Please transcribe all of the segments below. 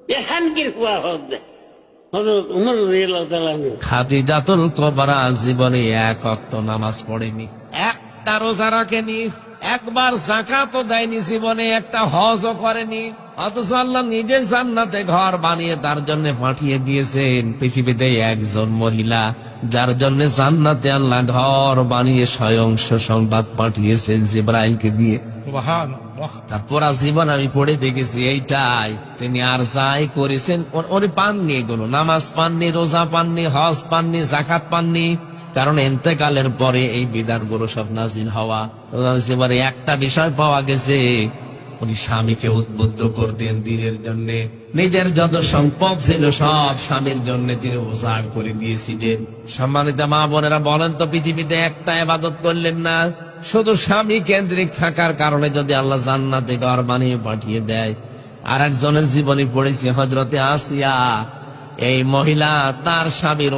এখানকার হুয়া হদ হযরত উমর রাদিয়াল্লাহু তাআলা খাদিজাতুল কুবরা জীবনে এক ওয়াক্ত নামাজ পড়েনি, একটা রোজা রাখেনি, একবার যাকাতও দেয়নি, জীবনে একটা হজও করেনি। অথচ আল্লাহ নিজে জান্নাতে ঘর বানিয়ে তার জন্য পাঠিয়ে দিয়েছেন পৃথিবীতে একজন মহিলা, যার জন্য জান্নাতে আল্লাহ ঘর বানিয়ে স্বয়ং সুসংবাদ পাঠিয়েছেন জিবরাইলকে দিয়ে। সুবহানাল্লাহ। তার পুরা জীবন আমি পড়ে দেখেছি এইটাই। তিনি আর যাই করেছেন উনি পাননি, এগুলো নামাজ পাননি, রোজা পাননি, হজ পাননি, যাকাত পাননি, কারণ এন্তেকালের পরে এই বিধানগুলো সব নাজিল হওয়া। এবারে একটা বিষয় পাওয়া গেছে, উনি স্বামীকে উদ্বুদ্ধ করতেন দিনের জন্য। নিজের যত সম্পদ ছিল সব স্বামীর জন্য তিনি উজাড় করে দিয়েছিলেন। সম্মানিত মা বোনেরা, বলেন তো পৃথিবীতে একটা ইবাদত করলেন না? শুধু স্বামী কেন্দ্রিক থাকার কারণে যদি আল্লাহ জান্নাতে ঘর বানিয়ে পাঠিয়ে দেয়। আর একজনের জীবনী পড়েছি, হযরতে আসিয়া। এই মহিলা তার স্বামীর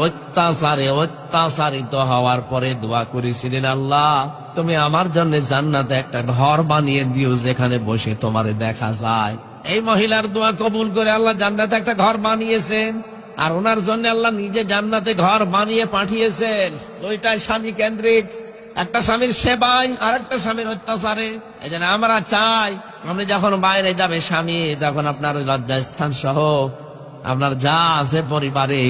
অত্যাচারিত হওয়ার পরে দোয়া করেছিলেন, আল্লাহ তুমি আমার জন্য জান্নাতে একটা ঘর বানিয়ে দিও যেখানে বসে তোমারে দেখা যায়। এই মহিলার দোয়া কবুল করে আল্লাহ জান্নাতে একটা ঘর বানিয়েছেন, আর ওনার জন্য আল্লাহ নিজে জান্নাতে ঘর বানিয়ে পাঠিয়েছেন। ওইটাই স্বামী কেন্দ্রিক, একটা স্বামীর সেবায় আর একটা স্বামীর অত্যাচারে। এই জন্য আমরা চাই, আপনি যখন বাইরে যাবে স্বামী, তখন আপনার লজ্জাস্থান সহ আপনার যা আছে পরিবারে,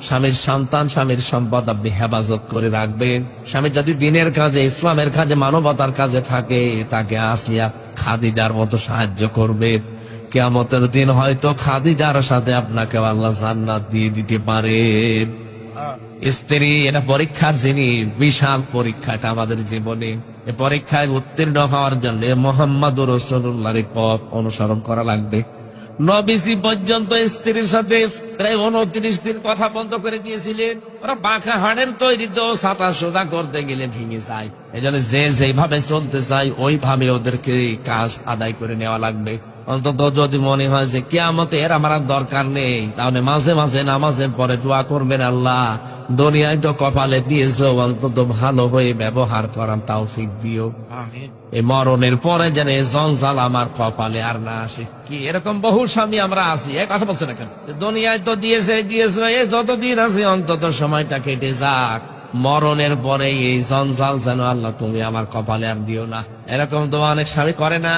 স্বামীর সন্তান, স্বামীর সম্পদ আপনি হেফাজত করে রাখবেন। স্বামী যদি দিনের কাজে, ইসলামের কাজে, মানবতার কাজে থাকে, তাকে আসিয়া খাদিজার মতো সাহায্য করবে। কিয়ামতের দিন হয়তো খাদিজার সাথে আপনাকে আল্লাহ জান্নাত দিয়ে দিতে পারে। স্ত্রী এটা পরীক্ষার জিনিস, বিশাল পরীক্ষাটা আমাদের জীবনে। এই পরীক্ষায় উত্তীর্ণ হওয়ার জন্য মুহাম্মদুর রাসূলুল্লাহর পথ অনুসরণ করা লাগবে। নবীজি পর্যন্ত স্ত্রীর সাথে প্রায় 29 দিন কথা বন্ধ করে দিয়েছিলেন। ওরা বাঁকা হাড়ের তৈরি, তো ছাতা সোজা করতে গেলে ভেঙে যায়। এই জন্য যে যেভাবে চলতে চায় ওইভাবে ওদেরকে কাজ আদায় করে নেওয়া লাগবে। অন্তত যদি মনে হয় যে কিয়ামতের আমার দরকার নেই, তাহলে মাঝে মাঝে নামাজের পরে দোয়া করবেন, আল্লাহ দুনিয়ায় তো কপালে দিয়েছো, অন্তত ভালো হয়ে ব্যবহার করার তৌফিক দিও। আমিন। এই মরণের পরে যেন এই জঞ্জাল আমার কপালে আর না আসে। কি এরকম বহু স্বামী আমরা আছি, এক কথা বলছে না কেন? দুনিয়ায় তো দিয়েছে, এ যতদিন আছে অন্তত সময়টা কেটে যাক, মরণের পরে এই জঞ্জাল যেন আল্লাহ তুমি আমার কপালে আর দিও না। এরকম দোয়া অনেক স্বামী করে না।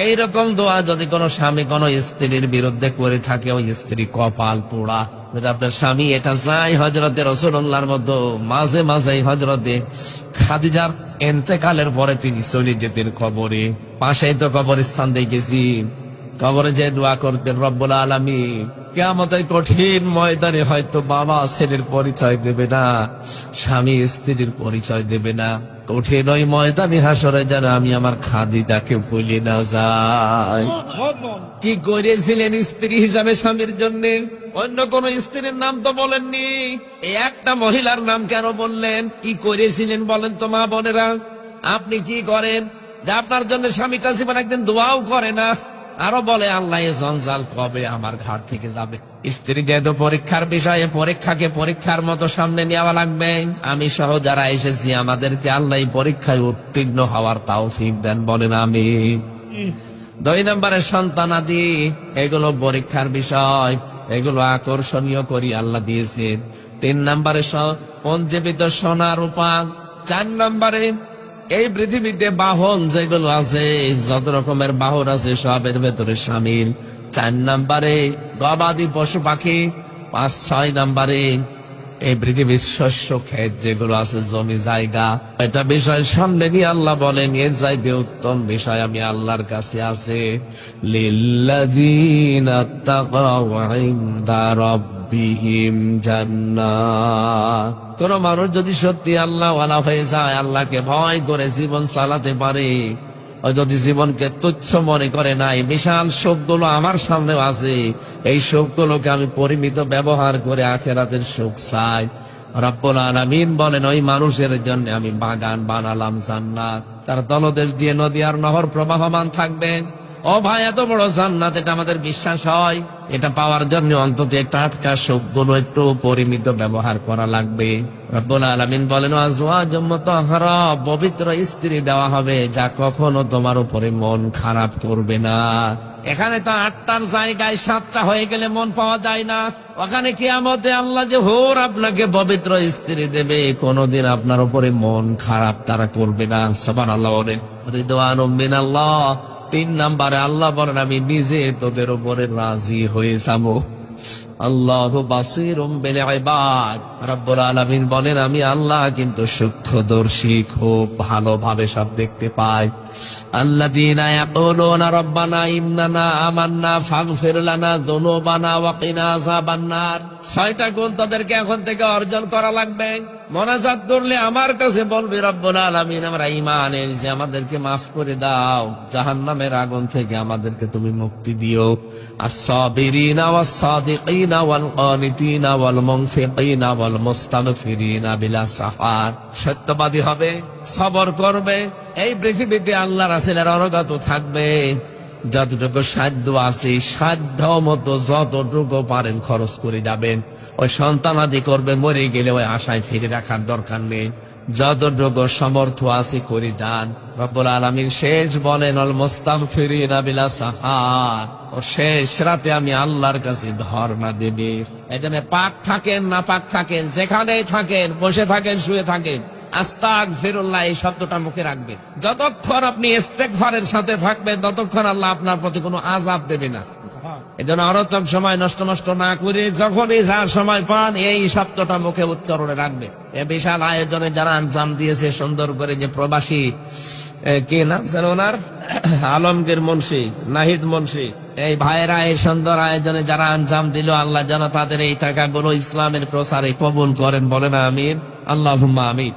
এইরকম দোয়া যদি কোনো স্বামী কোনো স্ত্রীর বিরুদ্ধে করে থাকে, ওই স্ত্রী কপাল পোড়া। যদি আপনার স্বামী এটা চায় হযরতে রাসূলুল্লাহর মতো, মাঝে মাঝে হযরতে খাদিজার ইন্তেকালের পরে তিনি চলে যেতেন কবরে। পাশেই তো কবরস্থান দেখেছি, কবরে যে দোয়া করতেন, রব্বুল আলামিন কিয়ামতের কঠিন ময়দানে হয়তো বাবা ছেলের পরিচয় দেবে না, স্বামী স্ত্রীর পরিচয় দেবে না। কঠিন ওই ময়দানে হাসরে যেন আমি আমার খাদিজাকে ভুলে না যাই। কি করেছিলেন স্ত্রী হিসাবে স্বামীর জন্য? অন্য কোন স্ত্রীর নাম তো বলেননি, এই একটা মহিলার নাম কেন বললেন? কি করেছিলেন বলেন তো মা বোনেরা? আপনি কি করেন যে আপনার জন্য স্বামীটা জীবন একদিন দোয়াও করে না, আরো বলে আল্লাহ এ জঞ্জাল কবে আমার ঘাট থেকে যাবে? স্ত্রী যেহেতু পরীক্ষার বিষয়ে, পরীক্ষাকে পরীক্ষার মতো সামনে নেওয়া লাগবে। আমি সহ যারা এসেছি আমাদেরকে আল্লাহ এই পরীক্ষায় উত্তীর্ণ হওয়ার তৌফিক দেন, বলেন আমিন। 2 নম্বরে সন্তানাদি, এগুলো পরীক্ষার বিষয়, এগুলো আকর্ষণীয় করি আল্লাহ দিয়েছেন। 3 নম্বরে পঞ্জীবিত সোনা রূপা। 4 নম্বরে এই পৃথিবীতে বাহন যেগুলো আছে, যত রকমের বাহন আছে সবের ভেতরে শামিল। 4 নম্বরে গবাদি পশু পাখি। 5, 6 নম্বরে এই পৃথিবীর শস্য ক্ষেত যেগুলো আছে, জমি জায়গা। এটা বিষয় সামনে নিয়ে আল্লাহ বলেন, এর চাইতে উত্তম বিষয় আমি আল্লাহর কাছে আছে। লিল্লাযীনা তাকাউ ইনদা রাব্বিহিম জান্নাত। কোন মানুষ যদি সত্যি আল্লাহ ওয়ালা হয়ে যায়, আল্লাহকে ভয় করে জীবন চালাতে পারে, যদি জীবনকে তুচ্ছ মনে করে না, এই বিশাল সুখগুলো আমার সামনে আছে, এই সুখগুলোকে আমি পরিমিত ব্যবহার করে আখিরাতের সুখ চাই। রব্বুল আলামিন বলেন, ওই মানুষের জন্য আমি বাগান বানালাম জান্নাত, তার তলদেশ দিয়ে নদী আর নহর প্রবাহমান থাকবে। ও ভাই, এত বড় জান্নাত, এটা আমাদের বিশ্বাস হয়। এটা পাওয়ার জন্য অন্তত টাটকা সুখগুলো একটু পরিমিত ব্যবহার করা লাগবে। রব্বুল আলামিন বলেন, আজওয়াজুম মুতাহহারা, পবিত্র স্ত্রী দেওয়া হবে যা কখনো তোমার উপরে মন খারাপ করবে না। এখানে তো 8টার জায়গায় 7টা হয়ে গেলে মন পাওয়া যায় না। ওখানে কিয়ামতে আল্লাহ যে ভোর আপনাকে পবিত্র স্ত্রী দেবে, কোনদিন আপনার উপরে মন খারাপ তারা করবে না। সুবহানাল্লাহ বলেন। রিদওয়ানুম মিনাল্লাহ। 3 নম্বরে আল্লাহ বলেন আমি নিজে তোদের উপরে রাজি হয়ে যাবো। আল্লাহু বাসীরুম বিল ইবাদ। রব্বুল আলামিন বলেন আমি আল্লাহ কিন্তু সূক্ষ্মদর্শী, খুব ভালোভাবে সব দেখতে পাই। আল্লাযীনা ইয়াকুলুনা রব্বানা ইন্নানা আমান্না ফাগফির লানা যুনুবানা ওয়া কিনা আযাবান নার। 6টা গুণ তাদেরকে এখন থেকে অর্জন করা লাগবে। মোনাজাত করলে আমার কাছে বলবে রব্বুল আলামিন আমরা ঈমান এনেছি, আমাদেরকে মাফ করে দাও, জাহান্নামের আগুন থেকে আমাদেরকে তুমি মুক্তি দিও। আস-সাবিরিনা ওয়াস-সাদিকিনা ওয়াল কানিতিনা ওয়াল মুনফিকিনা ওয়াল মুস্তাগফিরিনা বিল আসহার। সত্যবাদী হবে, সবর করবে, এই পৃথিবীতে আল্লাহ রাসূলের অনুগত থাকবে। যতটুকু সাধ্য আছে সাধ্য মতো যতটুকু পারেন খরচ করে যাবেন। ওই সন্তানাদি করবে, মরে গেলে ওই আশায় ফিরে রাখার দরকার নেই। যতটুকু সমর্থ আছে করে যান। রব্বুল আলামিন শেষ বলেন আল মুস্তাগফিরিনা বিল আসহার। ও শেষ রাতে আমি আল্লাহর কাছে ধর্ণা দেবে। এজন্য পাক থাকেন না পাক থাকেন, যেখানেই থাকেন, বসে থাকেন, শুয়ে থাকেন, আস্তাগফিরুল্লাহ এই শব্দটা মুখে রাখবেন। যতক্ষণ আপনি ইস্তেগফারের সাথে থাকবেন ততক্ষণ আল্লাহ আপনার প্রতি কোনো আযাব দেবে না। এজন্য অনর্থক সময় নষ্ট না করে যখনই যার সময় পান এই শব্দটা মুখে উচ্চারণে রাখবে। এ বিশাল আয়োজনে যারা আঞ্জাম দিয়েছে সুন্দর করে, যে প্রবাসী কি নাম যেন ওনার, আলমগীর মুন্সি, নাহিদ মুন্সি, এই ভাইয়েরা এই সুন্দর আয়োজনে যারা আঞ্জাম দিল, আল্লাহ যেন তাদের এই টাকাগুলো ইসলামের প্রসারে কবুল করেন। বলেন আমিন, আল্লাহুম্মা আমিন।